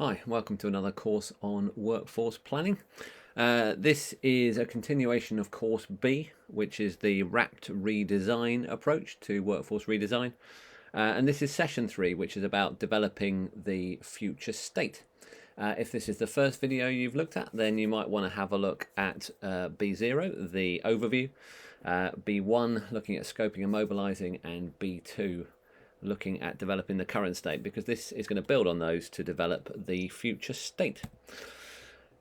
Hi, welcome to another course on workforce planning. This is a continuation of course B, which is the WRAPT redesign approach to workforce redesign. And this is session 3, which is about developing the future state. If this is the first video you've looked at, then you might want to have a look at B0, the overview, B1, looking at scoping and mobilizing, and B2, looking at developing the current state, because this is going to build on those to develop the future state.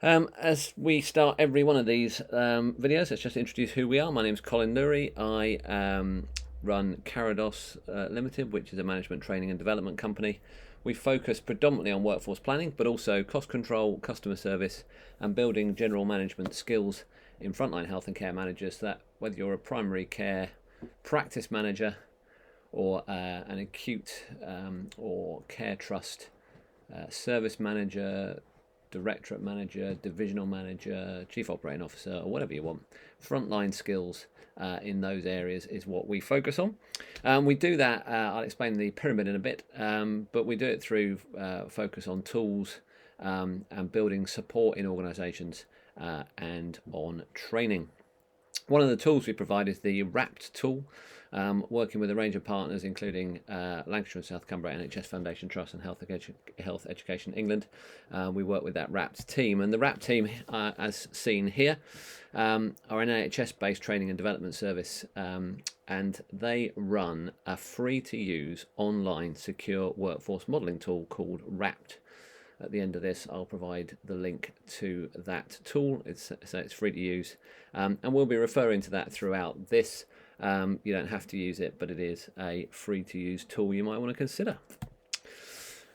As we start every one of these videos, let's just introduce who we are. My name is Colin Lurie. I run Carados Limited, which is a management training and development company. We focus predominantly on workforce planning, but also cost control, customer service, and building general management skills in frontline health and care managers, so that whether you're a primary care practice manager or an acute or care trust service manager, directorate manager, divisional manager, chief operating officer, or whatever you want, frontline skills in those areas is what we focus on. We do that, I'll explain the pyramid in a bit, but we do it through focus on tools and building support in organisations and on training. One of the tools we provide is the WRAPT tool, working with a range of partners, including Lancashire and South Cumbria NHS Foundation Trust and Health Education England. We work with that WRAPT team, and the WRAPT team, as seen here, are an NHS-based training and development service, and they run a free-to-use online secure workforce modelling tool called WRAPT. At the end of this, I'll provide the link to that tool. It's free to use, and we'll be referring to that throughout this. You don't have to use it, but it is a free to use tool you might want to consider.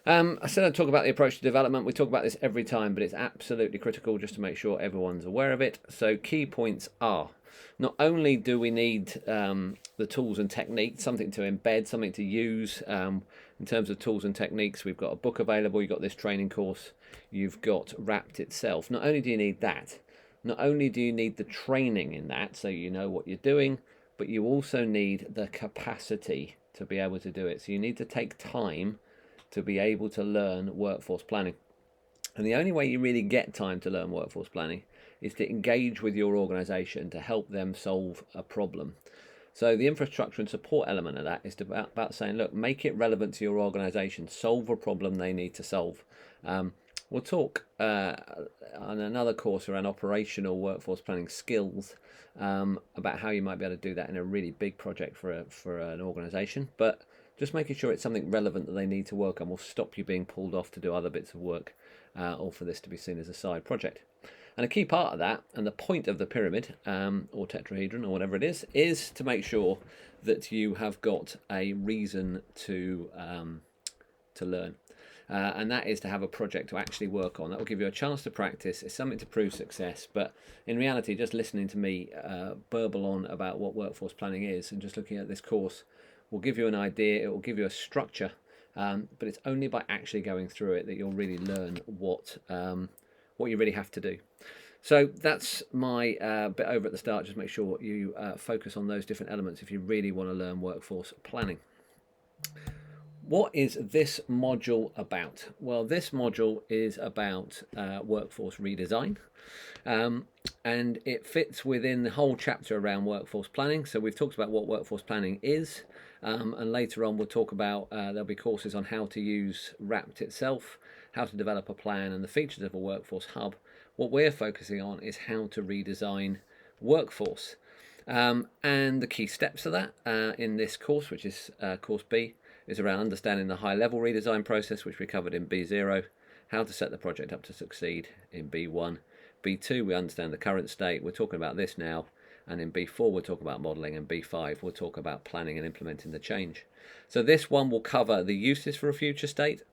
I said I'd talk about the approach to development. We talk about this every time, but it's absolutely critical just to make sure everyone's aware of it. So key points are, not only do we need the tools and techniques, something to embed, something to use. In terms of tools and techniques, we've got a book available, you've got this training course, you've got WRAPT itself. Not only do you need that, not only do you need the training in that, so you know what you're doing, but you also need the capacity to be able to do it. So you need to take time to be able to learn workforce planning. And the only way you really get time to learn workforce planning is to engage with your organisation to help them solve a problem. So the infrastructure and support element of that is about saying, look, make it relevant to your organisation, solve a problem they need to solve. We'll talk on another course around operational workforce planning skills about how you might be able to do that in a really big project for an organisation. But just making sure it's something relevant that they need to work on will stop you being pulled off to do other bits of work or for this to be seen as a side project. And a key part of that, and the point of the pyramid or tetrahedron or whatever it is to make sure that you have got a reason to learn. And that is to have a project to actually work on. That will give you a chance to practice. It's something to prove success. But in reality, just listening to me burble on about what workforce planning is and just looking at this course will give you an idea. It will give you a structure. But it's only by actually going through it that you'll really learn what you really have to do. So that's my bit over at the start. Just make sure you focus on those different elements if you really want to learn workforce planning. What is this module about? Well, this module is about workforce redesign, and it fits within the whole chapter around workforce planning. So we've talked about what workforce planning is, and later on we'll talk about, there'll be courses on how to use WRAPT itself, how to develop a plan, and the features of a workforce hub. What we're focusing on is how to redesign workforce. And the key steps of that in this course, which is course B, is around understanding the high-level redesign process, which we covered in B0, how to set the project up to succeed in B1. B2, we understand the current state. We're talking about this now. And in B4, we'll talk about modelling. And B5, we'll talk about planning and implementing the change. So this one will cover the uses for a future state,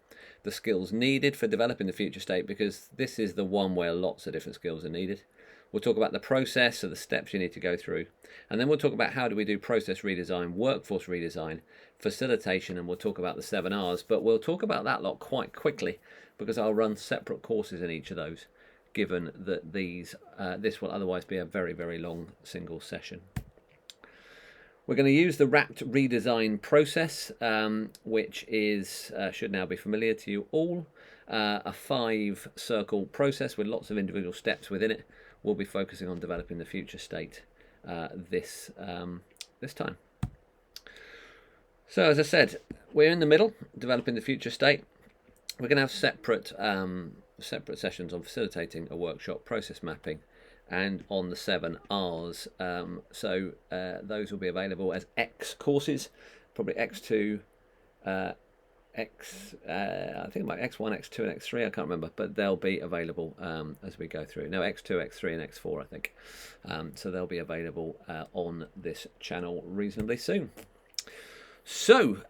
the skills needed for developing the future state, because this is the one where lots of different skills are needed. We'll talk about the process, so the steps you need to go through. And then we'll talk about how do we do process redesign, workforce redesign, facilitation, and we'll talk about the 7 R's. But we'll talk about that lot quite quickly because I'll run separate courses in each of those, given that this will otherwise be a very, very long single session. We're going to use the WRAPT redesign process, which is should now be familiar to you all. a 5-circle process with lots of individual steps within it. We'll be focusing on developing the future state this time. So as I said, we're in the middle, developing the future state. We're going to have separate sessions on facilitating a workshop, process mapping, and on the 7 R's. So those will be available as X courses, probably X2, I think about X1, X2, and X3. I can't remember, but they'll be available as we go through. No, X2, X3, and X4, I think. So they'll be available on this channel reasonably soon. So,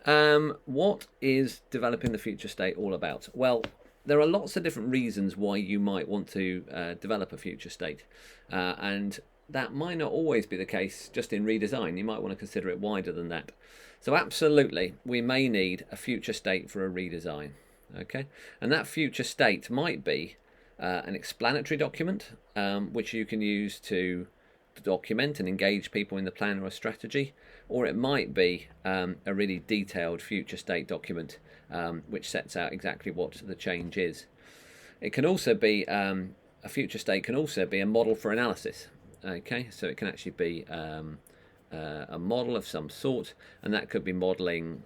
what is developing the future state all about? Well, there are lots of different reasons why you might want to develop a future state, and that might not always be the case just in redesign. You might want to consider it wider than that. So absolutely, we may need a future state for a redesign, okay? And that future state might be an explanatory document, which you can use to document and engage people in the plan or a strategy, or it might be a really detailed future state document which sets out exactly what the change is. It can also be, a future state can also be a model for analysis, okay? So it can actually be a model of some sort, and that could be modelling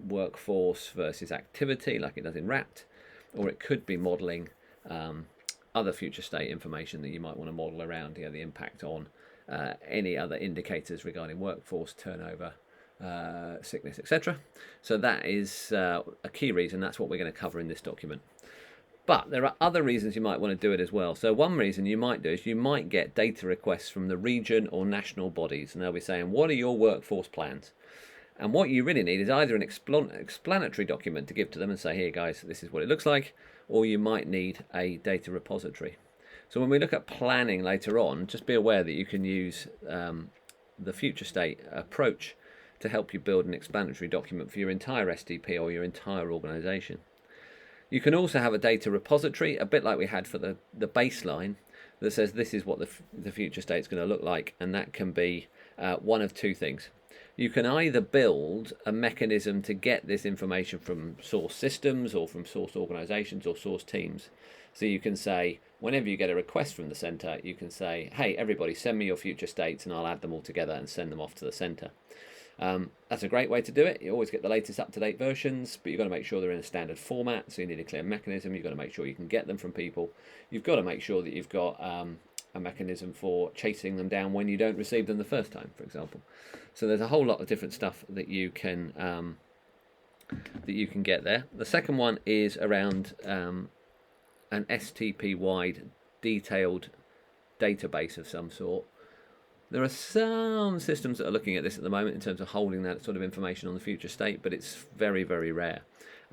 workforce versus activity like it does in WRAPT, or it could be modelling other future state information that you might want to model around, the impact on any other indicators regarding workforce, turnover, sickness, etc. So that is a key reason. That's what we're going to cover in this document. But there are other reasons you might want to do it as well. So one reason you might do is you might get data requests from the region or national bodies, and they'll be saying, what are your workforce plans? And what you really need is either an explanatory document to give to them and say, here guys, this is what it looks like, or you might need a data repository. So when we look at planning later on, just be aware that you can use the future state approach to help you build an explanatory document for your entire SDP or your entire organisation. You can also have a data repository, a bit like we had for the baseline, that says this is what the future state is going to look like, and that can be one of two things. You can either build a mechanism to get this information from source systems or from source organisations or source teams. So you can say, whenever you get a request from the centre, you can say, hey, everybody, send me your future states and I'll add them all together and send them off to the centre. That's a great way to do it. You always get the latest up-to-date versions, but you've got to make sure they're in a standard format, so you need a clear mechanism. You've got to make sure you can get them from people. You've got to make sure that you've got a mechanism for chasing them down when you don't receive them the first time, for example. So there's a whole lot of different stuff that you can get there. The second one is around an STP-wide detailed database of some sort. There are some systems that are looking at this at the moment in terms of holding that sort of information on the future state, but it's very, very rare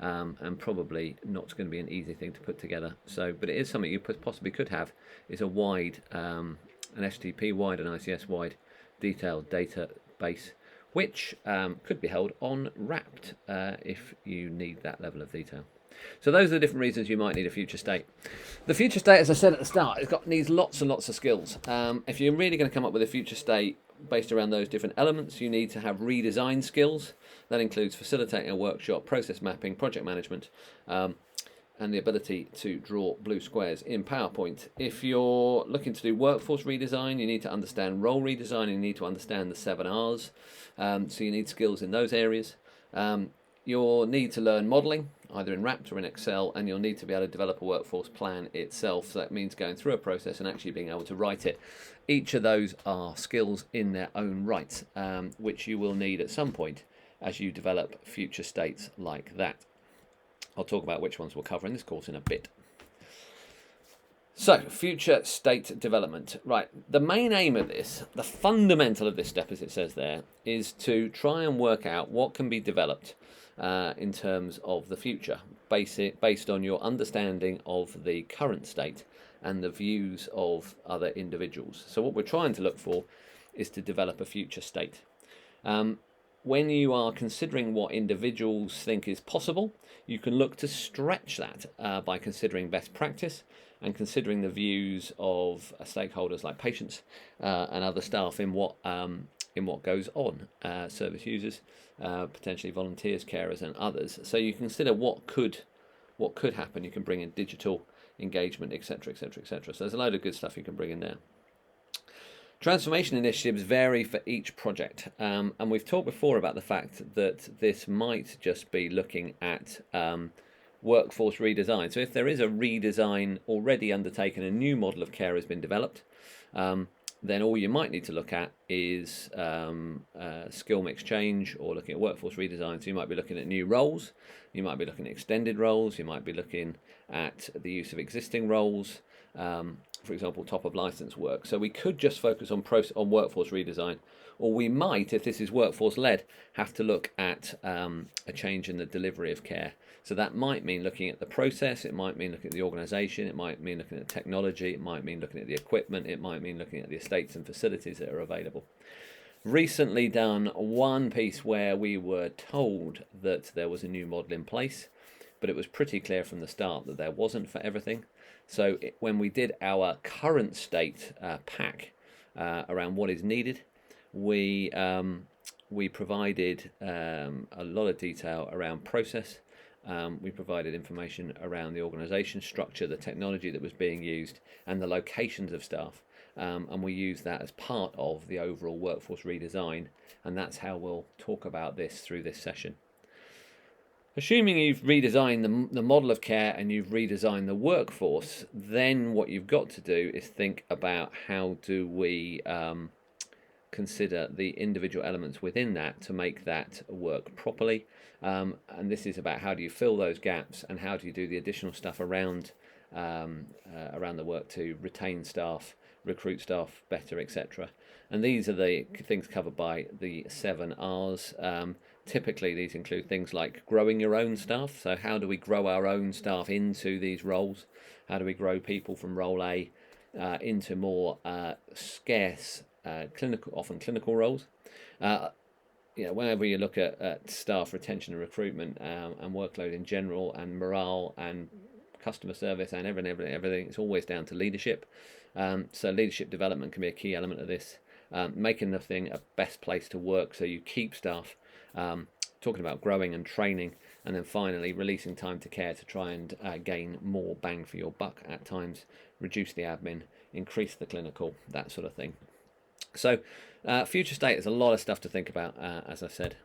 and probably not going to be an easy thing to put together. So, but it is something you possibly could have, is a wide, an STP-wide, an ICS-wide detailed database, which could be held on WRAPT if you need that level of detail. So those are the different reasons you might need a future state. The future state, as I said at the start, needs lots and lots of skills. If you're really going to come up with a future state based around those different elements, you need to have redesign skills. That includes facilitating a workshop, process mapping, project management, and the ability to draw blue squares in PowerPoint. If you're looking to do workforce redesign, you need to understand role redesign, and you need to understand the 7 R's. So you need skills in those areas. You'll need to learn modelling, either in WRAPT or in Excel, and you'll need to be able to develop a workforce plan itself. So that means going through a process and actually being able to write it. Each of those are skills in their own right, which you will need at some point as you develop future states like that. I'll talk about which ones we'll cover in this course in a bit. So, future state development. Right, the main aim of this, the fundamental of this step, as it says there, is to try and work out what can be developed in terms of the future, based on your understanding of the current state and the views of other individuals. So what we're trying to look for is to develop a future state. When you are considering what individuals think is possible, you can look to stretch that by considering best practice and considering the views of stakeholders like patients and other staff in what goes on, service users, potentially volunteers, carers and others. So you consider what could what could happen. You can bring in digital engagement, etc., etc., etc. So there's a load of good stuff you can bring in there. Transformation initiatives vary for each project, and we've talked before about the fact that this might just be looking at workforce redesign. So if there is a redesign already undertaken, a new model of care has been developed, then all you might need to look at is skill mix change, or looking at workforce redesign. So you might be looking at new roles, you might be looking at extended roles, you might be looking at the use of existing roles, for example, top of license work. So we could just focus on workforce redesign, or we might, if this is workforce led, have to look at a change in the delivery of care. So that might mean looking at the process, it might mean looking at the organisation, it might mean looking at technology, it might mean looking at the equipment, it might mean looking at the estates and facilities that are available. Recently done one piece where we were told that there was a new model in place, but it was pretty clear from the start that there wasn't for everything. So when we did our current state pack around what is needed, we provided a lot of detail around process. We provided information around the organisation structure, the technology that was being used, and the locations of staff. And we used that as part of the overall workforce redesign, and that's how we'll talk about this through this session. Assuming you've redesigned the model of care and you've redesigned the workforce, then what you've got to do is think about how do we consider the individual elements within that to make that work properly. And this is about how do you fill those gaps and how do you do the additional stuff around the work to retain staff, recruit staff better, etc. And these are the things covered by the 7 R's. Typically, these include things like growing your own staff. So how do we grow our own staff into these roles? How do we grow people from role A into more scarce, often clinical roles? Whenever you look at staff retention and recruitment and workload in general and morale and customer service and everything, it's always down to leadership. So leadership development can be a key element of this. Making the thing a best place to work so you keep staff. Talking about growing and training, and then finally releasing time to care to try and gain more bang for your buck at times, reduce the admin, increase the clinical, that sort of thing. So future state, there's a lot of stuff to think about, as I said.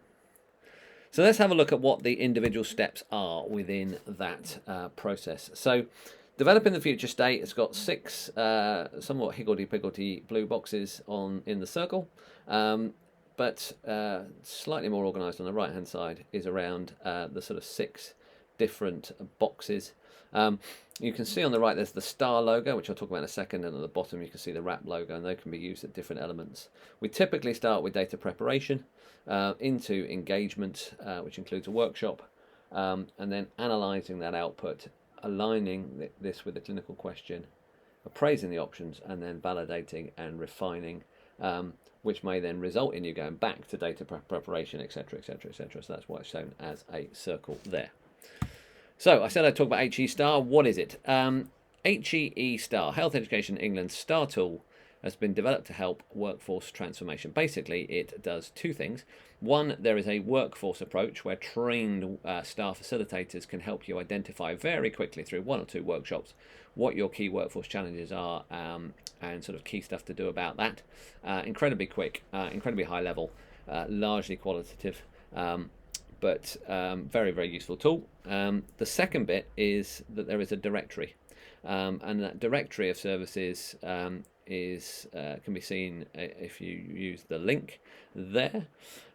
So let's have a look at what the individual steps are within that process. So developing the future state, it's got 6 somewhat higgledy-piggledy blue boxes in the circle. But slightly more organised on the right hand side is around the sort of 6 different boxes. You can see on the right there's the star logo, which I'll talk about in a second, and at the bottom you can see the WRAPT logo, and they can be used at different elements. We typically start with data preparation, into engagement, which includes a workshop, and then analysing that output, aligning this with the clinical question, appraising the options, and then validating and refining, which may then result in you going back to data preparation, etc., etc., etc. So that's why it's shown as a circle there. So I said I'd talk about HE Star. What is it? HEE Star, Health Education England's STAR tool, has been developed to help workforce transformation. Basically, it does 2 things. One, there is a workforce approach where trained staff facilitators can help you identify very quickly through 1 or 2 workshops what your key workforce challenges are, and sort of key stuff to do about that. Incredibly quick, incredibly high level, largely qualitative, but very, very useful tool. The second bit is that there is a directory, and that directory of services can be seen if you use the link there,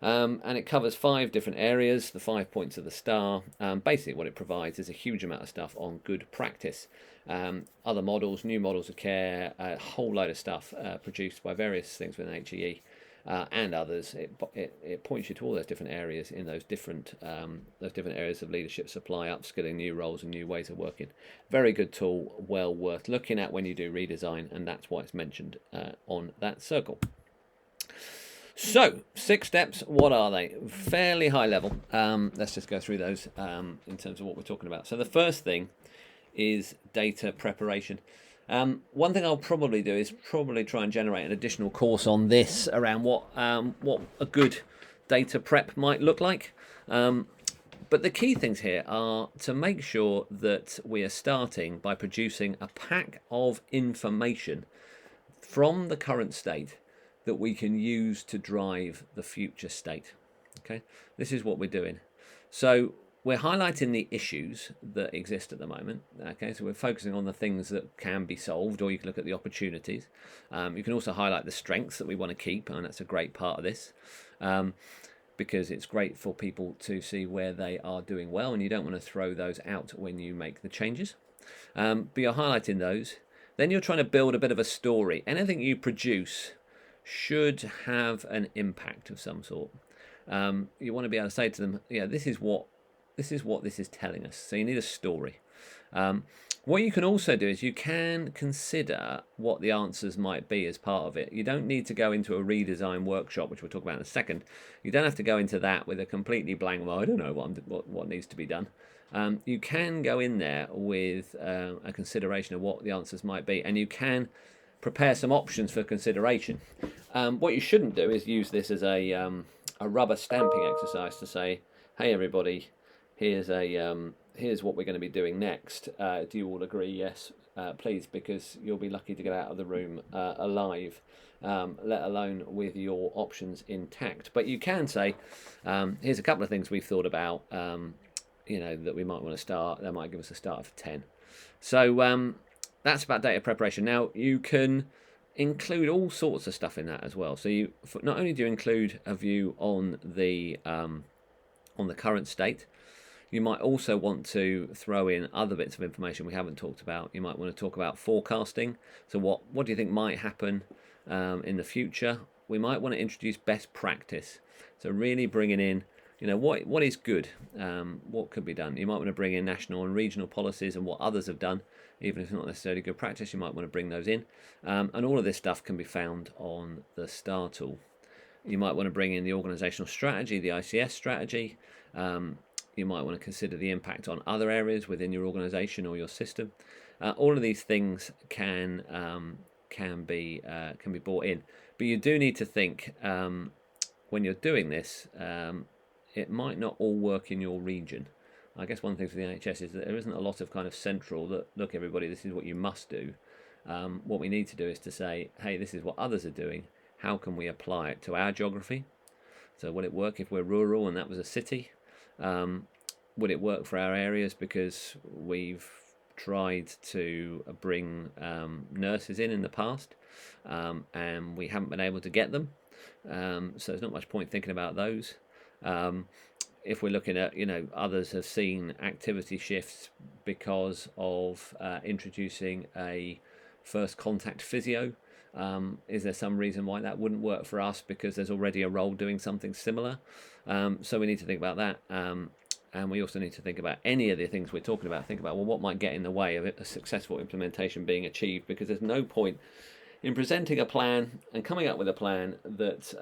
and it covers 5 different areas, the 5 points of the star. Basically what it provides is a huge amount of stuff on good practice, other models, new models of care, a whole load of stuff produced by various things within HEE and others. It points you to all those different areas in those different areas of leadership, supply, upskilling, new roles and new ways of working. Very good tool, well worth looking at when you do redesign, and that's why it's mentioned on that circle. So 6 steps, what are they? Fairly high level. Let's just go through those in terms of what we're talking about. So the first thing is data preparation. One thing I'll probably do is try and generate an additional course on this around what a good data prep might look like. But the key things here are to make sure that we are starting by producing a pack of information from the current state that we can use to drive the future state. Okay, this is what we're doing. So we're highlighting the issues that exist at the moment. Okay, so we're focusing on the things that can be solved, or you can look at the opportunities. You can also highlight the strengths that we want to keep, and that's a great part of this. Because it's great for people to see where they are doing well, and you don't want to throw those out when you make the changes. But you're highlighting those. Then you're trying to build a bit of a story. Anything you produce should have an impact of some sort. You want to be able to say to them, yeah, this is what this is telling us. So you need a story. What you can also do is you can consider what the answers might be as part of it. You don't need to go into a redesign workshop, which we'll talk about in a second. You don't have to go into that with a completely blank, well, I don't know what needs to be done. You can go in there with a consideration of what the answers might be, and you can prepare some options for consideration. What you shouldn't do is use this as a rubber stamping exercise to say, hey everybody, here's what we're going to be doing next. Do you all agree? Yes, please, because you'll be lucky to get out of the room alive, let alone with your options intact. But you can say, here's a couple of things we've thought about, that we might want to start. That might give us a start of 10. So that's about data preparation. Now, you can include all sorts of stuff in that as well. So you not only do you include a view on the current state, you might also want to throw in other bits of information we haven't talked about. You might want to talk about forecasting. So what do you think might happen in the future? We might want to introduce best practice. So really bringing in, what is good, what could be done. You might want to bring in national and regional policies and what others have done, even if it's not necessarily good practice. You might want to bring those in. And all of this stuff can be found on the STAR tool. You might want to bring in the organisational strategy, the ICS strategy. You might want to consider the impact on other areas within your organisation or your system. All of these things can be brought in, but you do need to think when you're doing this. It might not all work in your region. I guess one thing for the NHS is that there isn't a lot of kind of central that, look everybody, this is what you must do. What we need to do is to say, hey, this is what others are doing. How can we apply it to our geography? So would it work if we're rural and that was a city? Would it work for our areas because we've tried to bring nurses in the past and we haven't been able to get them? So there's not much point thinking about those. If we're looking at, others have seen activity shifts because of introducing a first contact physio. Is there some reason why that wouldn't work for us because there's already a role doing something similar? So we need to think about that. And we also need to think about any of the things we're talking about. Think about, well, what might get in the way of a successful implementation being achieved? Because there's no point in presenting a plan and coming up with a plan that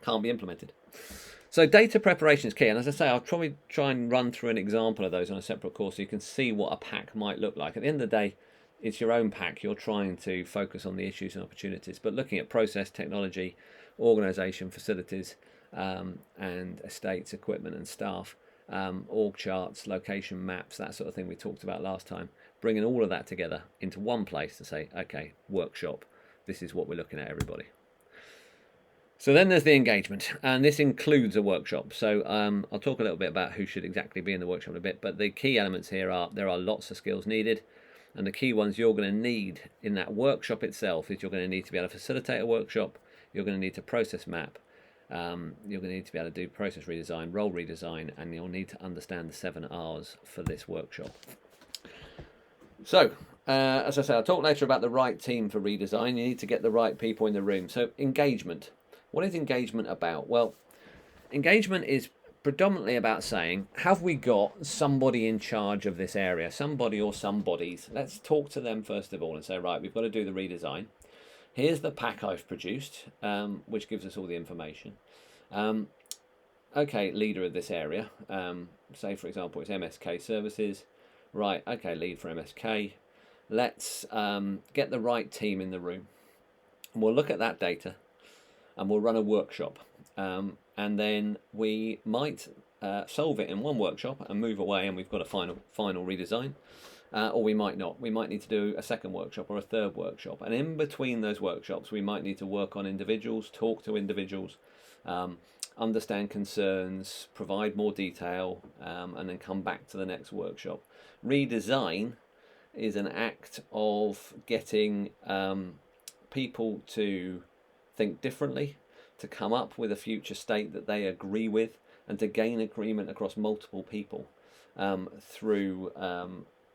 can't be implemented. So data preparation is key. And as I say, I'll probably try and run through an example of those on a separate course so you can see what a pack might look like. At the end of the day, it's your own pack. You're trying to focus on the issues and opportunities, but looking at process, technology, organisation, facilities, and estates, equipment and staff, org charts, location maps, that sort of thing we talked about last time, bringing all of that together into one place to say, okay, workshop, this is what we're looking at, everybody. So then there's the engagement, and this includes a workshop. So I'll talk a little bit about who should exactly be in the workshop in a bit, but the key elements here are there are lots of skills needed, and the key ones you're going to need in that workshop itself is you're going to need to be able to facilitate a workshop, you're going to need to process map, you're going to need to be able to do process redesign, role redesign, and you'll need to understand the 7 R's for this workshop. So, as I say, I'll talk later about the right team for redesign. You need to get the right people in the room. So, engagement. What is engagement about? Well, engagement is predominantly about saying, have we got somebody in charge of this area? Somebody or somebodies. Let's talk to them first of all and say, right, we've got to do the redesign. Here's the pack I've produced, which gives us all the information. Okay, leader of this area. Say, for example, it's MSK Services. Right, okay, lead for MSK. Let's get the right team in the room. And we'll look at that data and we'll run a workshop. And then we might solve it in one workshop and move away, and we've got a final redesign. Or we might not. We might need to do a second workshop or a third workshop. And in between those workshops, we might need to work on individuals, talk to individuals, understand concerns, provide more detail, and then come back to the next workshop. Redesign is an act of getting people to think differently, to come up with a future state that they agree with, and to gain agreement across multiple people through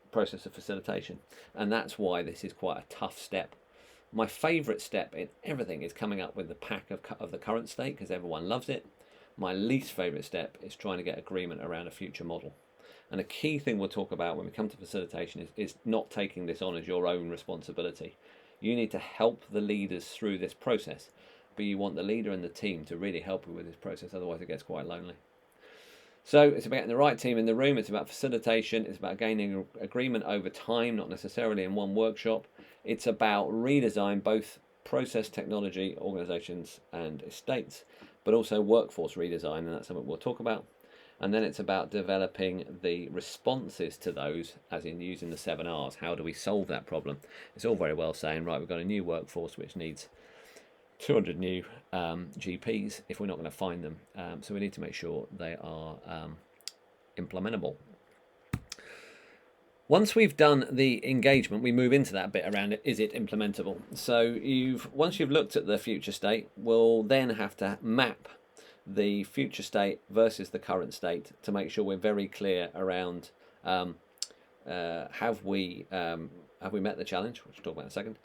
process of facilitation. And that's why this is quite a tough step. My favourite step in everything is coming up with the pack of the current state, because everyone loves it. My least favourite step is trying to get agreement around a future model. And a key thing we'll talk about when we come to facilitation is not taking this on as your own responsibility. You need to help the leaders through this process, but you want the leader and the team to really help you with this process, otherwise it gets quite lonely. So it's about getting the right team in the room, it's about facilitation, it's about gaining agreement over time, not necessarily in one workshop. It's about redesign, both process, technology, organisations and estates, but also workforce redesign, and that's something we'll talk about. And then it's about developing the responses to those, as in using the 7 R's. How do we solve that problem? It's all very well saying, right, we've got a new workforce which needs 200 new GPs if we're not going to find them. So we need to make sure they are implementable. Once we've done the engagement, we move into that bit around it. Is it implementable? So once you've looked at the future state, we'll then have to map the future state versus the current state to make sure we're very clear around have we met the challenge, which we'll talk about in a second,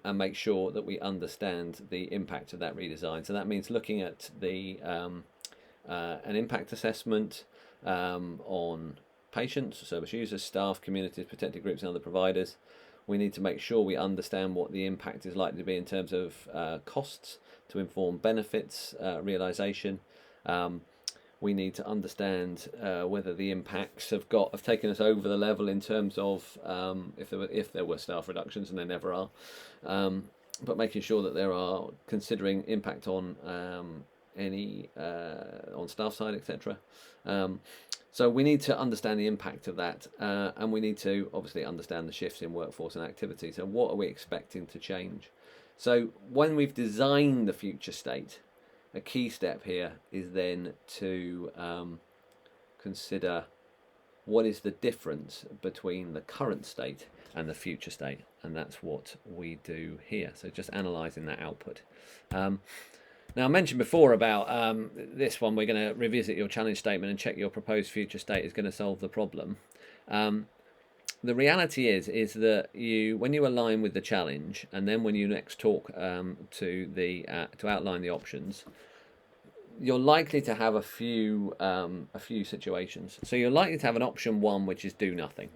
and make sure that we understand the impact of that redesign. So that means looking at the an impact assessment on patients, service users, staff, communities, protected groups and other providers. We need to make sure we understand what the impact is likely to be in terms of costs to inform benefits realisation. We need to understand whether the impacts have taken us over the level in terms of if there were staff reductions, and there never are, but making sure that there are considering impact on any on staff side, etc. So we need to understand the impact of that, and we need to obviously understand the shifts in workforce and activity. So what are we expecting to change? So when we've designed the future state, a key step here is then to consider what is the difference between the current state and the future state, and that's what we do here. So just analysing that output. Now, I mentioned before about this one, we're going to revisit your challenge statement and check your proposed future state is going to solve the problem. The reality is that when you align with the challenge, and then when you next talk to outline the options, you're likely to have a few situations. So you're likely to have an option 1, which is do nothing,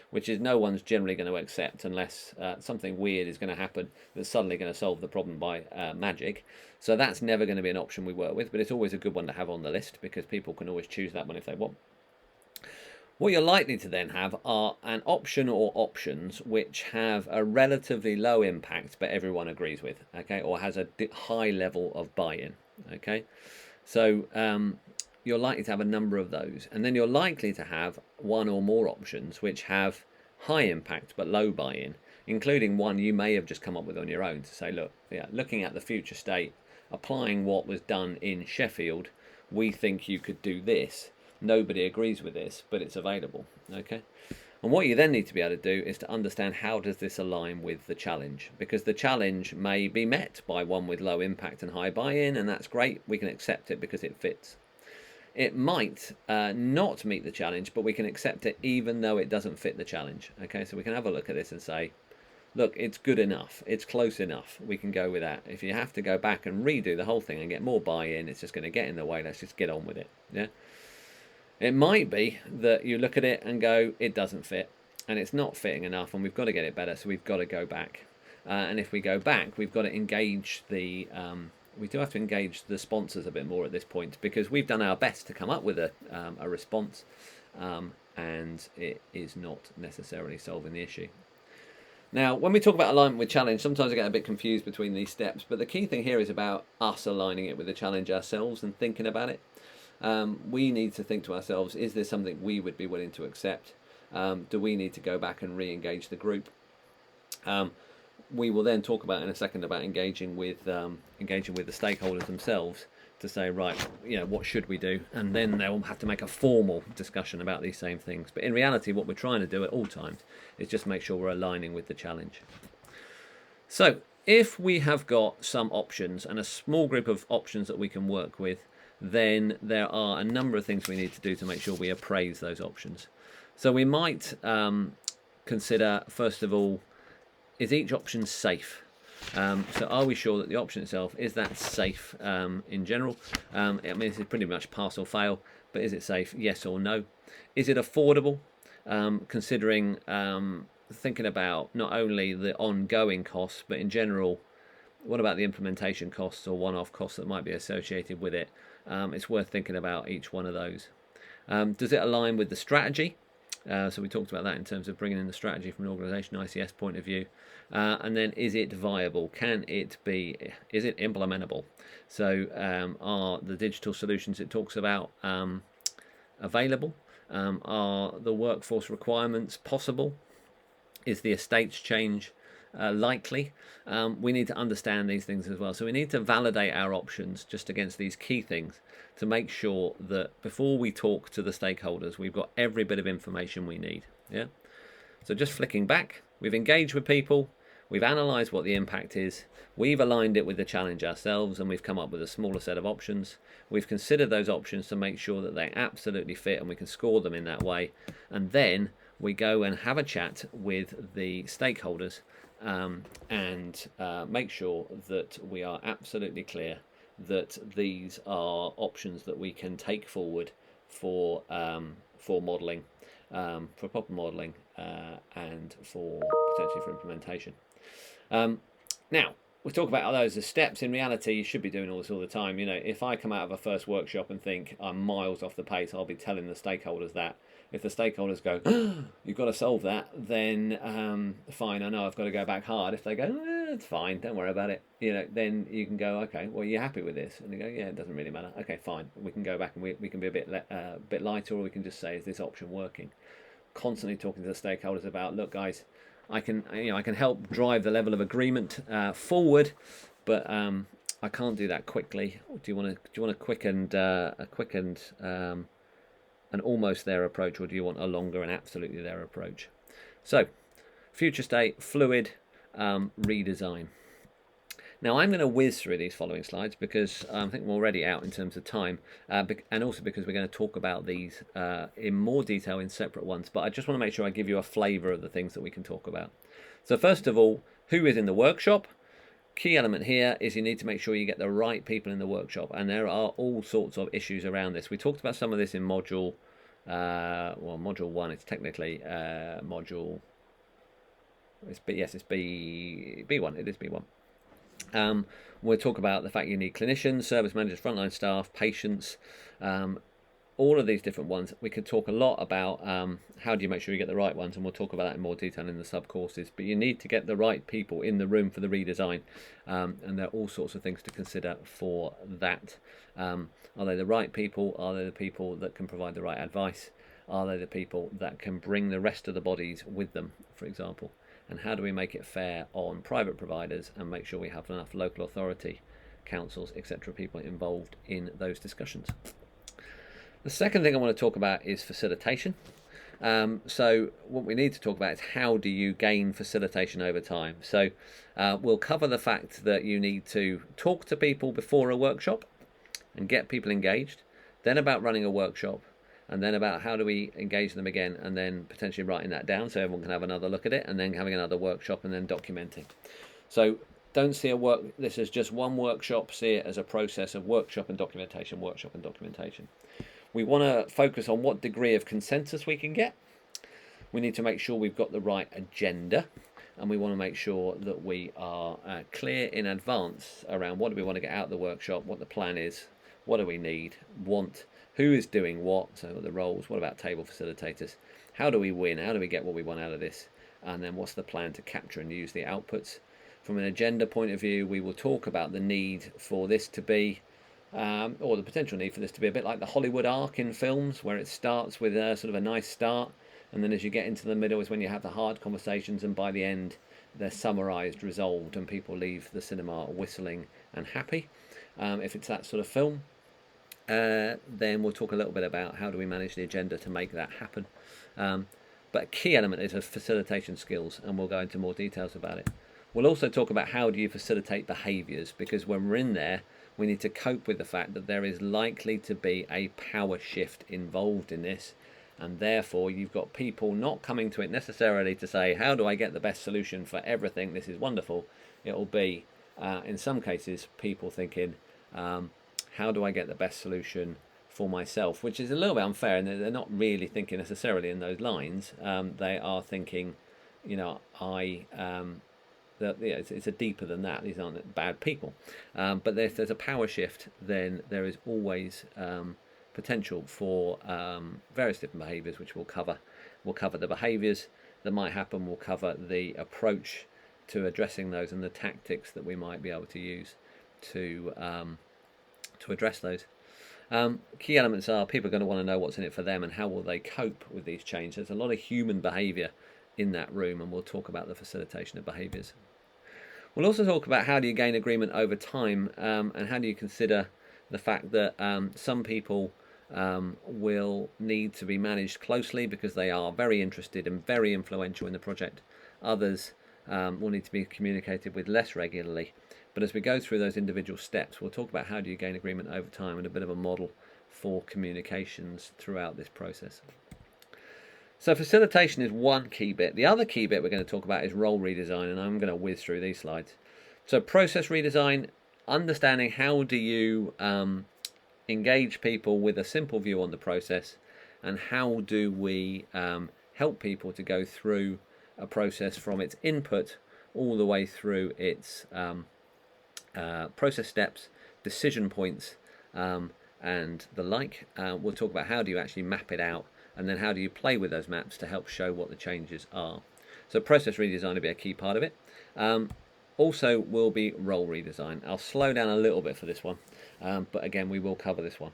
which is no one's generally going to accept unless something weird is going to happen that's suddenly going to solve the problem by magic. So that's never going to be an option we work with, but it's always a good one to have on the list because people can always choose that one if they want. What you're likely to then have are an option or options which have a relatively low impact but everyone agrees with, okay, or has a high level of buy-in, okay. So you're likely to have a number of those, and then you're likely to have one or more options which have high impact but low buy-in, including one you may have just come up with on your own to say, look, looking at the future state, applying what was done in Sheffield, we think you could do this. Nobody agrees with this, but it's available, okay? And what you then need to be able to do is to understand how does this align with the challenge, because the challenge may be met by one with low impact and high buy-in, and that's great, we can accept it because it fits. It might not meet the challenge, but we can accept it even though it doesn't fit the challenge, okay? So we can have a look at this and say, look, it's good enough, it's close enough, we can go with that. If you have to go back and redo the whole thing and get more buy-in, it's just going to get in the way, let's just get on with it, yeah? It might be that you look at it and go, it doesn't fit, and it's not fitting enough, and we've got to get it better, so we've got to go back. And if we go back, we've got to engage we do have to engage the sponsors a bit more at this point, because we've done our best to come up with a response, and it is not necessarily solving the issue. Now, when we talk about alignment with challenge, sometimes I get a bit confused between these steps, but the key thing here is about us aligning it with the challenge ourselves and thinking about it. we need to think to ourselves, is this something we would be willing to accept? Do we need to go back and re-engage the group? We will then talk about in a second about engaging with the stakeholders themselves to say, right, what should we do? And then they'll have to make a formal discussion about these same things. But in reality, what we're trying to do at all times is just make sure we're aligning with the challenge. So if we have got some options and a small group of options that we can work with, then there are a number of things we need to do to make sure we appraise those options. So we might consider, first of all, is each option safe? So are we sure that the option itself, is that safe in general? I mean, this is pretty much pass or fail, but is it safe? Yes or no? Is it affordable? Considering, thinking about not only the ongoing costs, but in general, what about the implementation costs or one-off costs that might be associated with it? It's worth thinking about each one of those. Does it align with the strategy? So we talked about that in terms of bringing in the strategy from an organisation ICS point of view. And then, is it viable? Is it implementable? So are the digital solutions it talks about available? Are the workforce requirements possible? Is the estates change likely? We need to understand these things as well. So we need to validate our options just against these key things to make sure that before we talk to the stakeholders, we've got every bit of information we need. Yeah. So just flicking back, we've engaged with people, we've analysed what the impact is, we've aligned it with the challenge ourselves, and we've come up with a smaller set of options. We've considered those options to make sure that they absolutely fit and we can score them in that way. And then we go and have a chat with the stakeholders and make sure that we are absolutely clear that these are options that we can take forward for modelling, for proper modelling, and for potentially for implementation. Now, we talk about those as steps. In reality, you should be doing all this all the time. If I come out of a first workshop and think I'm miles off the pace, I'll be telling the stakeholders that. If the stakeholders go, you've got to solve that, then fine, I know I've got to go back hard. If they go, it's fine, don't worry about it, then you can go, okay, well, you're happy with this? And they go, yeah, it doesn't really matter. Okay, fine, we can go back and we can be a bit lighter, or we can just say, is this option working? Constantly talking to the stakeholders about, look, guys, I can help drive the level of agreement forward, but I can't do that quickly. Do you want a quick and an almost there approach, or do you want a longer and absolutely there approach? So, future state, fluid, redesign. Now, I'm going to whiz through these following slides because I think we're already out in terms of time, and also because we're going to talk about these in more detail in separate ones, but I just want to make sure I give you a flavour of the things that we can talk about. So first of all, who is in the workshop? Key element here is you need to make sure you get the right people in the workshop, and there are all sorts of issues around this. We talked about some of this in module module 1. It's technically module, it's B1. It is B1. We'll talk about the fact you need clinicians, service managers, frontline staff, patients, all of these different ones. We could talk a lot about how do you make sure you get the right ones, and we'll talk about that in more detail in the sub-courses. But you need to get the right people in the room for the redesign, and there are all sorts of things to consider for that. Are they the right people? Are they the people that can provide the right advice? Are they the people that can bring the rest of the bodies with them, for example? And how do we make it fair on private providers and make sure we have enough local authority, councils, etc., people involved in those discussions? The second thing I want to talk about is facilitation. So what we need to talk about is how do you gain facilitation over time. So we'll cover the fact that you need to talk to people before a workshop and get people engaged, then about running a workshop, and then about how do we engage them again, and then potentially writing that down so everyone can have another look at it, and then having another workshop, and then documenting. So don't see this as just one workshop, see it as a process of workshop and documentation, workshop and documentation. We want to focus on what degree of consensus we can get. We need to make sure we've got the right agenda, and we want to make sure that we are clear in advance around what do we want to get out of the workshop, what the plan is, what do we need, want, who is doing what, so the roles, what about table facilitators, how do we win, how do we get what we want out of this, and then what's the plan to capture and use the outputs. From an agenda point of view, we will talk about the need for this to be or the potential need for this to be a bit like the Hollywood arc in films, where it starts with a sort of a nice start, and then as you get into the middle is when you have the hard conversations, and by the end they're summarised, resolved, and people leave the cinema whistling and happy. If it's that sort of film, then we'll talk a little bit about how do we manage the agenda to make that happen. But a key element is facilitation skills, and we'll go into more details about it. We'll also talk about how do you facilitate behaviours, because when we're in there, we need to cope with the fact that there is likely to be a power shift involved in this, and therefore you've got people not coming to it necessarily to say, how do I get the best solution for everything, this is wonderful. It will be, in some cases, people thinking, how do I get the best solution for myself, which is a little bit unfair, and they're not really thinking necessarily in those lines. They are thinking, it's a deeper than that. These aren't bad people, but if there's a power shift, then there is always potential for various different behaviours, which we'll cover. We'll cover the behaviours that might happen. We'll cover the approach to addressing those and the tactics that we might be able to use to address those. Key elements are people are going to want to know what's in it for them and how will they cope with these changes. There's a lot of human behaviour in that room, and we'll talk about the facilitation of behaviours. We'll also talk about how do you gain agreement over time, and how do you consider the fact that some people will need to be managed closely because they are very interested and very influential in the project. Others will need to be communicated with less regularly. But as we go through those individual steps, we'll talk about how do you gain agreement over time and a bit of a model for communications throughout this process. So facilitation is one key bit. The other key bit we're going to talk about is role redesign, and I'm going to whiz through these slides. So process redesign, understanding how do you engage people with a simple view on the process, and how do we help people to go through a process from its input all the way through its process steps, decision points, and the like. We'll talk about how do you actually map it out, and then how do you play with those maps to help show what the changes are. So process redesign will be a key part of it. Also will be role redesign. I'll slow down a little bit for this one, but again we will cover this one.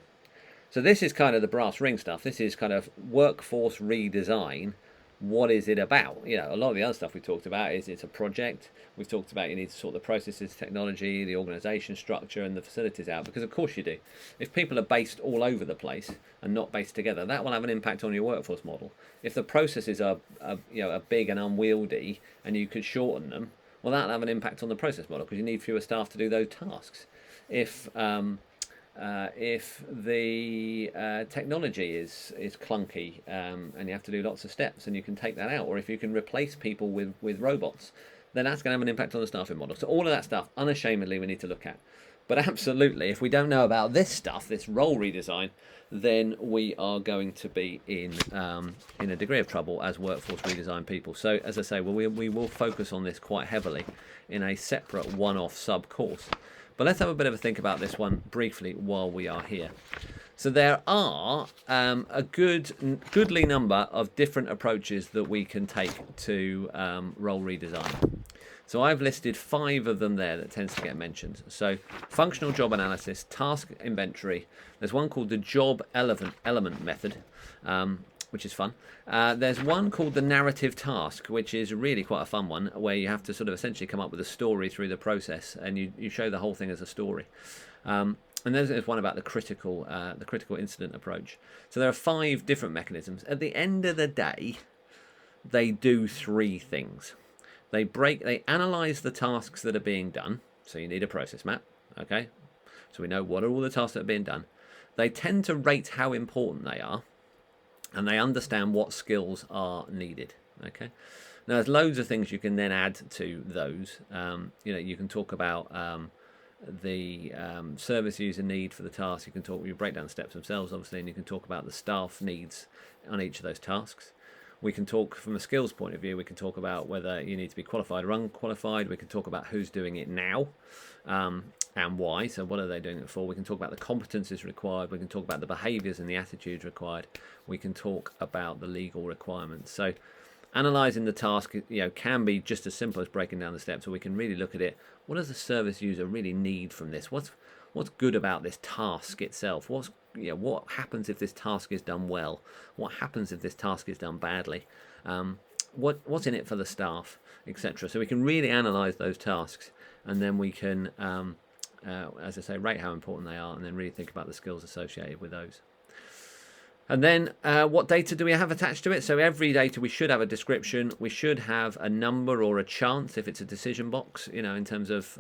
So this is kind of the brass ring stuff. This is kind of workforce redesign. What is it about? A lot of the other stuff we talked about is it's a project. We've talked about you need to sort the processes, technology, the organisation structure, and the facilities out, because of course you do. If people are based all over the place and not based together, that will have an impact on your workforce model. If the processes are big and unwieldy and you could shorten them, well, that'll have an impact on the process model because you need fewer staff to do those tasks. If the technology is clunky and you have to do lots of steps, and you can take that out, or if you can replace people with robots, then that's going to have an impact on the staffing model. So all of that stuff, unashamedly, we need to look at. But absolutely, if we don't know about this stuff, this role redesign, then we are going to be in a degree of trouble as workforce redesign people. So as I say, we will focus on this quite heavily in a separate one-off sub-course. But let's have a bit of a think about this one briefly while we are here. So there are a goodly number of different approaches that we can take to role redesign. So I've listed 5 of them there that tends to get mentioned. So functional job analysis, task inventory. There's one called the job element method, which is fun. There's one called the narrative task, which is really quite a fun one, where you have to sort of essentially come up with a story through the process, and you show the whole thing as a story. And there's one about the critical incident approach. So there are 5 different mechanisms. At the end of the day, they do 3 things. They analyze the tasks that are being done. So you need a process map, okay? So we know what are all the tasks that are being done. They tend to rate how important they are, and they understand what skills are needed, okay? Now, there's loads of things you can then add to those. You can talk about the service user need for the task. You break down the steps themselves, obviously, and you can talk about the staff needs on each of those tasks. We can talk from a skills point of view. We can talk about whether you need to be qualified or unqualified. We can talk about who's doing it now and why. So what are they doing it for? We can talk about the competencies required. We can talk about the behaviours and the attitudes required. We can talk about the legal requirements. So analysing the task can be just as simple as breaking down the steps, or we can really look at it. What does the service user really need from this? what's good about this task itself? What happens if this task is done well? What happens if this task is done badly? What's in it for the staff, etc. So we can really analyse those tasks, and then we can, as I say, rate how important they are, and then really think about the skills associated with those. And then what data do we have attached to it? So every data, we should have a description. We should have a number or a chance if it's a decision box, in terms of,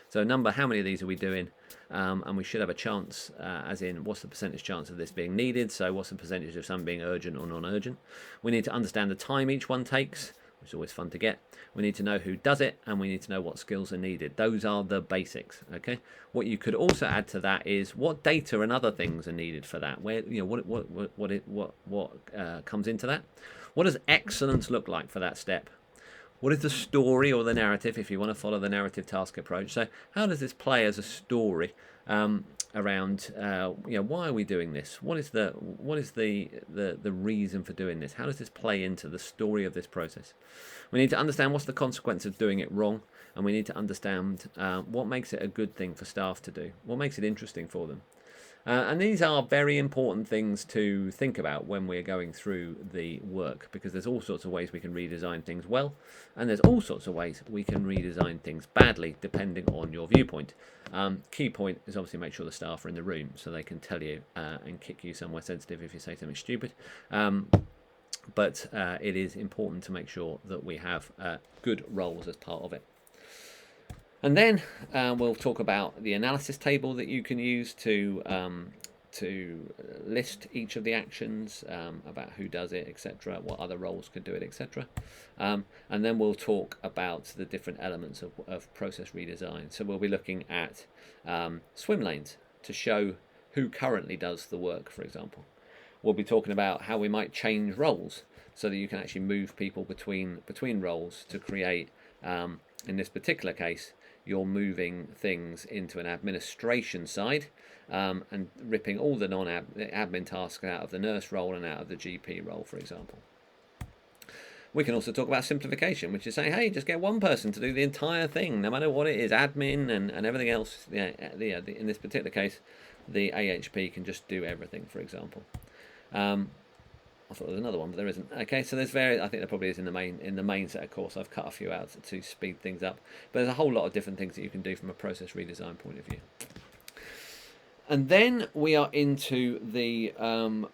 so a number, how many of these are we doing? And we should have a chance, as in what's the percentage chance of this being needed? So what's the percentage of some being urgent or non-urgent? We need to understand the time each one takes, which is always fun to get. We need to know who does it, and we need to know what skills are needed. Those are the basics. Okay. What you could also add to that is what data and other things are needed for that. Where what comes into that? What does excellence look like for that step? What is the story or the narrative, if you want to follow the narrative task approach? So how does this play as a story around why are we doing this? What is the reason for doing this? How does this play into the story of this process? We need to understand what's the consequence of doing it wrong, and we need to understand what makes it a good thing for staff to do, what makes it interesting for them. And these are very important things to think about when we're going through the work, because there's all sorts of ways we can redesign things well, and there's all sorts of ways we can redesign things badly, depending on your viewpoint. Key point is obviously make sure the staff are in the room so they can tell you and kick you somewhere sensitive if you say something stupid. But it is important to make sure that we have good roles as part of it. And then we'll talk about the analysis table that you can use to list each of the actions, about who does it, etc., what other roles could do it, etc. And then we'll talk about the different elements of process redesign. So we'll be looking at swim lanes to show who currently does the work, for example. We'll be talking about how we might change roles so that you can actually move people between roles to create, in this particular case, you're moving things into an administration side and ripping all the non-admin tasks out of the nurse role and out of the GP role, for example. We can also talk about simplification, which is saying, hey, just get one person to do the entire thing, no matter what it is, admin and everything else. In this particular case, the AHP can just do everything, for example. I thought there was another one, but there isn't. Okay, so there's various. I think there probably is in the main set of course. I've cut a few out to speed things up, but there's a whole lot of different things that you can do from a process redesign point of view. And then we are into the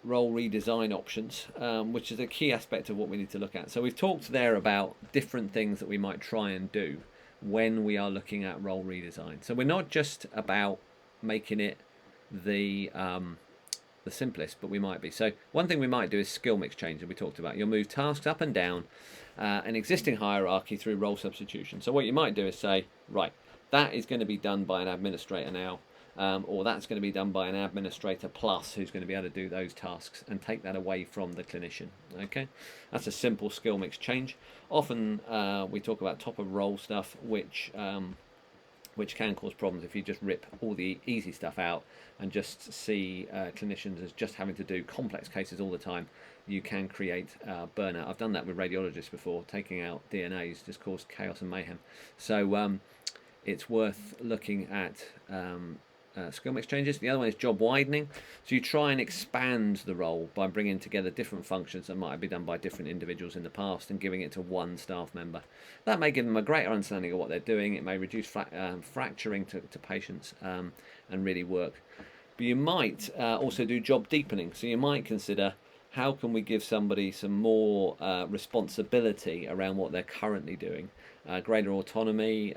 role redesign options, which is a key aspect of what we need to look at. So we've talked there about different things that we might try and do when we are looking at role redesign. So we're not just about making it the simplest, but we might be. So one thing we might do is skill mix change that we talked about. You'll move tasks up and down an existing hierarchy through role substitution. So what you might do is say, right, that is going to be done by an administrator now, or that's going to be done by an administrator plus who's going to be able to do those tasks, and take that away from the clinician. Okay, that's a simple skill mix change. Often we talk about top of role stuff, which can cause problems if you just rip all the easy stuff out and just see clinicians as just having to do complex cases all the time. You can create burnout. I've done that with radiologists before. Taking out DNAs just caused chaos and mayhem. So it's worth looking at skill mix changes. The other one is job widening. So you try and expand the role by bringing together different functions that might have been done by different individuals in the past and giving it to one staff member. That may give them a greater understanding of what they're doing. It may reduce fracturing to patients and really work. But you might also do job deepening. So you might consider, how can we give somebody some more responsibility around what they're currently doing? Greater autonomy,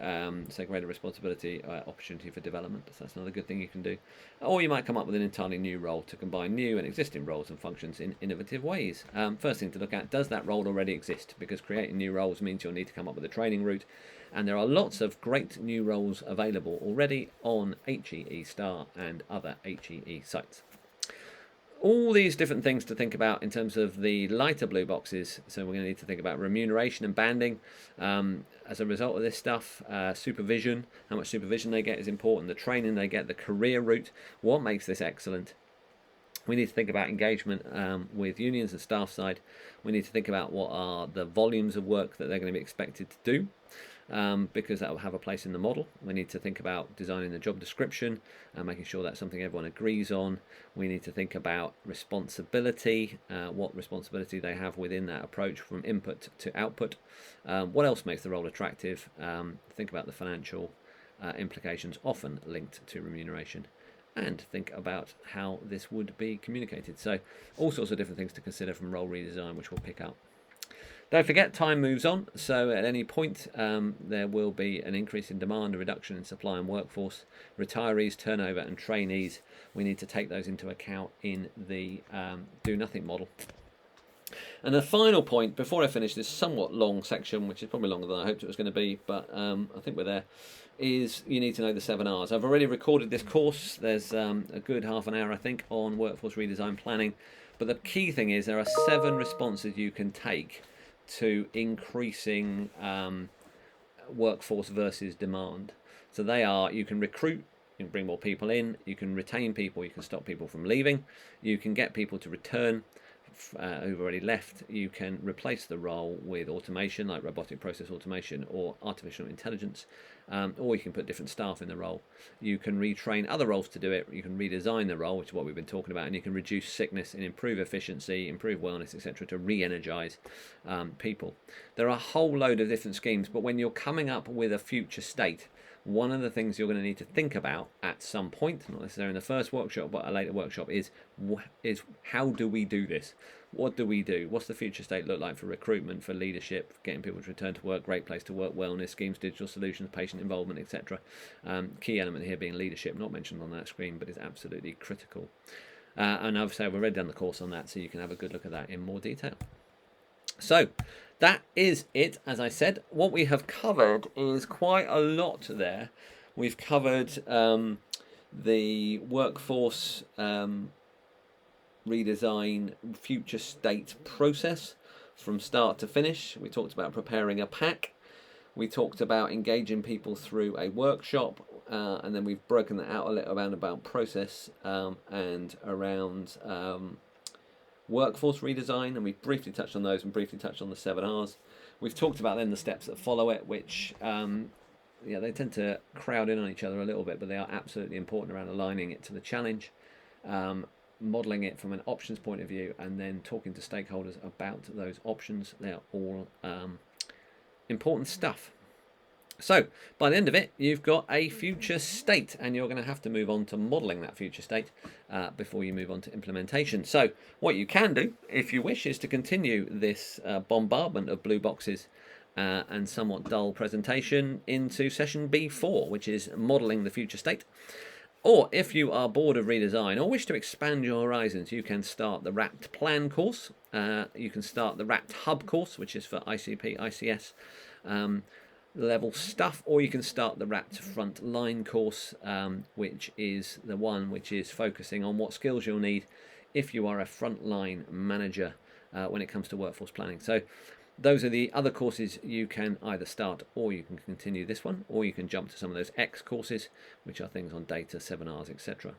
so greater responsibility, opportunity for development. So that's another good thing you can do. Or you might come up with an entirely new role to combine new and existing roles and functions in innovative ways. First thing to look at, does that role already exist? Because creating new roles means you'll need to come up with a training route. And there are lots of great new roles available already on HEE Star and other HEE sites. All these different things to think about in terms of the lighter blue boxes. So we're going to need to think about remuneration and banding as a result of this stuff. Supervision, how much supervision they get is important. The training they get, the career route, what makes this excellent. We need to think about engagement with unions and staff side. We need to think about what are the volumes of work that they're going to be expected to do, because that will have a place in the model. We need to think about designing the job description and making sure that's something everyone agrees on. We need to think about responsibility, what responsibility they have within that approach from input to output. What else makes the role attractive? Think about the financial implications, often linked to remuneration, and think about how this would be communicated. So all sorts of different things to consider from role redesign, which we'll pick up. Don't forget, time moves on, so at any point there will be an increase in demand, a reduction in supply and workforce, retirees, turnover and trainees. We need to take those into account in the do-nothing model. And the final point, before I finish this somewhat long section, which is probably longer than I hoped it was going to be, but I think we're there, is you need to know the 7 R's. I've already recorded this course. There's a good half an hour, I think, on workforce redesign planning. But the key thing is there are 7 responses you can take to increasing workforce versus demand. So they are: you can recruit, you can bring more people in, you can retain people, you can stop people from leaving, you can get people to return who've already left, you can replace the role with automation like robotic process automation or artificial intelligence, or you can put different staff in the role. You can retrain other roles to do it, you can redesign the role, which is what we've been talking about, and you can reduce sickness and improve efficiency, improve wellness, etc., to re-energize people. There are a whole load of different schemes, but when you're coming up with a future state, one of the things you're going to need to think about at some point, not necessarily in the first workshop, but a later workshop, is how do we do this? What do we do? What's the future state look like for recruitment, for leadership, for getting people to return to work, great place to work, wellness schemes, digital solutions, patient involvement, etc. Key element here being leadership, not mentioned on that screen, but is absolutely critical. And I've already done the course on that, so you can have a good look at that in more detail. So that is it. As I said, what we have covered is quite a lot there. We've covered the workforce redesign future state process from start to finish. We talked about preparing a pack. We talked about engaging people through a workshop, and then we've broken that out a little about process and around workforce redesign, and we've briefly touched on those and briefly touched on the 7 R's. We've talked about then the steps that follow it, which they tend to crowd in on each other a little bit, but they are absolutely important around aligning it to the challenge, modelling it from an options point of view, and then talking to stakeholders about those options. They are all important stuff. So by the end of it, you've got a future state, and you're going to have to move on to modelling that future state before you move on to implementation. So what you can do, if you wish, is to continue this bombardment of blue boxes and somewhat dull presentation into session B4, which is modelling the future state. Or if you are bored of redesign or wish to expand your horizons, you can start the WRAPT Plan course. You can start the WRAPT Hub course, which is for ICP, ICS level stuff, or you can start the WRAPT Frontline course, which is the one which is focusing on what skills you'll need if you are a frontline manager when it comes to workforce planning. So those are the other courses you can either start, or you can continue this one, or you can jump to some of those X courses, which are things on data, 7 R's, etc.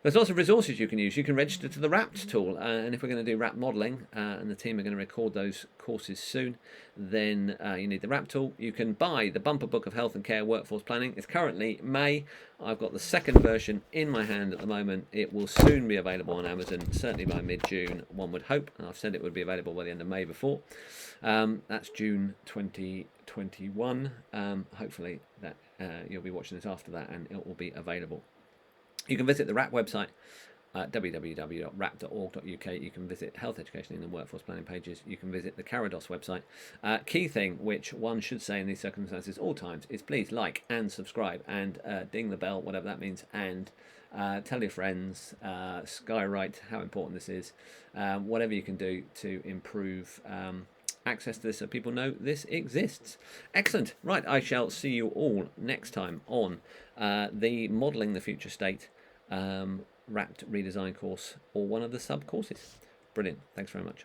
There's lots of resources you can use. You can register to the WRAPT tool, and if we're going to do WRAPT modelling, and the team are going to record those courses soon, then you need the WRAPT tool. You can buy the bumper book of Health and Care Workforce Planning. It's currently May. I've got the second version in my hand at the moment. It will soon be available on Amazon, certainly by mid-June, one would hope. And I've said it would be available by the end of May before. That's June 2021. Hopefully that you'll be watching this after that, and it will be available. You can visit the WRAPT website at www.wrapt.org.uk. You can visit health education and workforce planning pages. You can visit the Carados website. Key thing, which one should say in these circumstances all times, is please like and subscribe and ding the bell, whatever that means, and tell your friends, skywrite how important this is, whatever you can do to improve access to this so people know this exists. Excellent. Right, I shall see you all next time on the Modelling the Future State WRAPT redesign course, or one of the sub courses. Brilliant. Thanks very much.